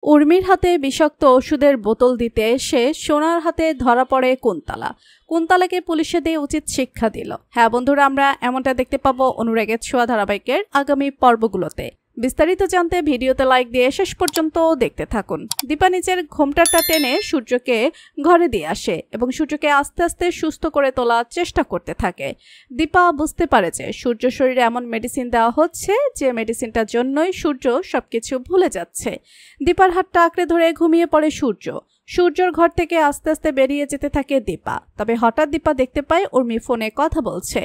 উর্মির হাতে বিষাক্ত ওষুধের বোতল দিতে এসে সোনার হাতে ধরা পড়ে কুন্তলা। কুন্তলাকে পুলিশে দিয়ে উচিত শিক্ষা দিল। হ্যাঁ বন্ধুরা, আমরা এমনটা দেখতে পাবো অনুরাগের ছোঁয়া ধারাবাহিকের আগামী পর্বগুলোতে। বিস্তারিত জানতে ভিডিওতে লাইক দিয়ে শেষ পর্যন্ত দেখতে থাকুন। দীপা নিজের ঘোমটাটা টেনে সূর্যকে ঘরে দিয়ে আসে এবং সূর্যকে আস্তে আস্তে সুস্থ করে তোলার চেষ্টা করতে থাকে। দীপা বুঝতে পারে যে সূর্য শরীরে এমন মেডিসিন দেওয়া হচ্ছে যে মেডিসিনটার জন্যই সূর্য সবকিছু ভুলে যাচ্ছে। দীপার হাতটা আঁকড়ে ধরে ঘুমিয়ে পড়ে সূর্য। সূর্যর ঘর থেকে আস্তে আস্তে বেরিয়ে যেতে থাকে দীপা। তবে হঠাৎ দীপা দেখতে পায় উর্মি ফোনে কথা বলছে।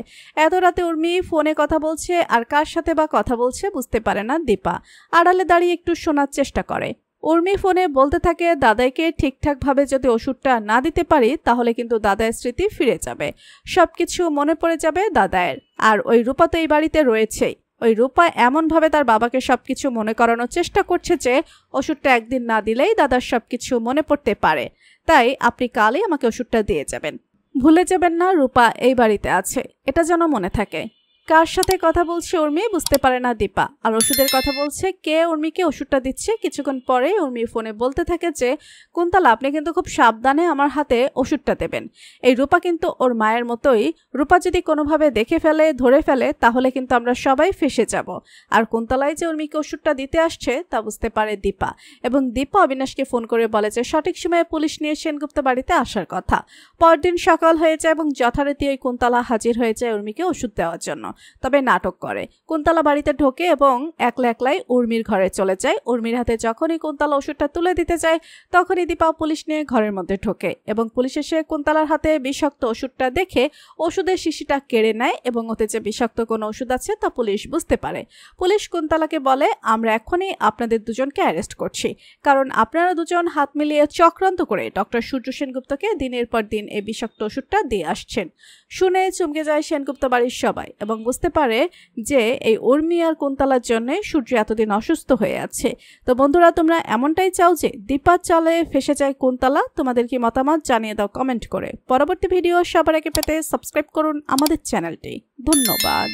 এত রাতে উর্মি ফোনে কথা বলছে, আর কার সাথে বা কথা বলছে বুঝতে পারে না দীপা। আড়ালে দাঁড়িয়ে একটু শোনার চেষ্টা করে। উর্মি ফোনে বলতে থাকে, দাদাইকে ঠিকঠাকভাবে যদি ওষুধটা না দিতে পারি তাহলে কিন্তু দাদায়ের স্মৃতি ফিরে যাবে, সবকিছু মনে পড়ে যাবে দাদায়ের। আর ওই রূপা তো এই বাড়িতে রয়েছেই। ওই রূপা এমনভাবে তার বাবাকে সবকিছু মনে করানোর চেষ্টা করছে যে ওষুধটা একদিন না দিলেই দাদার সবকিছু মনে পড়তে পারে। তাই আপনি কালই আমাকে ওষুধটা দিয়ে যাবেন। ভুলে যাবেন না রূপা এই বাড়িতে আছে, এটা যেন মনে থাকে। কার সাথে কথা বলছে উর্মি বুঝতে পারে না দীপা। আর ওষুধের কথা বলছে কে উর্মিকে ওষুধটা দিচ্ছে। কিছুক্ষণ পরে উর্মি ফোনে বলতে থাকে যে কুন্তলা, আপনি কিন্তু খুব সাবধানে আমার হাতে ওষুধটা দেবেন। এই রূপা কিন্তু ওর মায়ের মতোই। রূপা যদি কোনোভাবে দেখে ফেলে, ধরে ফেলে, তাহলে কিন্তু আমরা সবাই ফেসে যাব। আর কুন্তলাই যে উর্মিকে ওষুধটা দিতে আসছে তা বুঝতে পারে দীপা। এবং দীপা অবিনাশকে ফোন করে বলে যে সঠিক সময়ে পুলিশ নিয়ে সেনগুপ্ত বাড়িতে আসার কথা। পরদিন সকাল হয়ে যায় এবং যথারীতি ওই কুন্তলা হাজির হয়ে যায় উর্মিকে ওষুধ দেওয়ার জন্য। তবে নাটক করে। কুন্তলা বাড়িতে ঢোকে এবং একলা একলাই উর্মির ঘরে চলে যায়। উর্মির হাতে যখনই কুন্তলা ওষুধটা তুলে দিতে যায় তখনই দীপা পুলিশ নিয়ে ঘরের মধ্যে ঢোকে এবং পুলিশ এসে কুন্তলার হাতে বিষাক্ত ওষুধটা দেখে ওষুধের শিশিটা কেড়ে নেয় এবং ওতে যে বিষাক্ত কোনো ওষুধ আছে তা পুলিশ বুঝতে পারে। পুলিশ কুন্তলাকে বলে, আমরা এখনই আপনাদের দুজনকে অ্যারেস্ট করছি, কারণ আপনারা দুজন হাত মিলিয়ে চক্রান্ত করে ডক্টর সূর্য সেনগুপ্তকে দিনের পর দিন এই বিষাক্ত ওষুধটা দিয়ে আসছেন। শুনে চমকে যায় সেনগুপ্ত বাড়ির সবাই এবং বুঝতে পারে যে এই উর্মি আর কুন্তলার জন্য সূর্য এতদিন অসুস্থ হয়ে আছে। তো বন্ধুরা, তোমরা এমনটাই চাও যে দীপার চালে ফেসে যায় কুন্তলা? তোমাদের কি মতামত জানিয়ে দাও কমেন্ট করে। পরবর্তী ভিডিও সবার আগে পেতে সাবস্ক্রাইব করুন আমাদের চ্যানেলটি। ধন্যবাদ।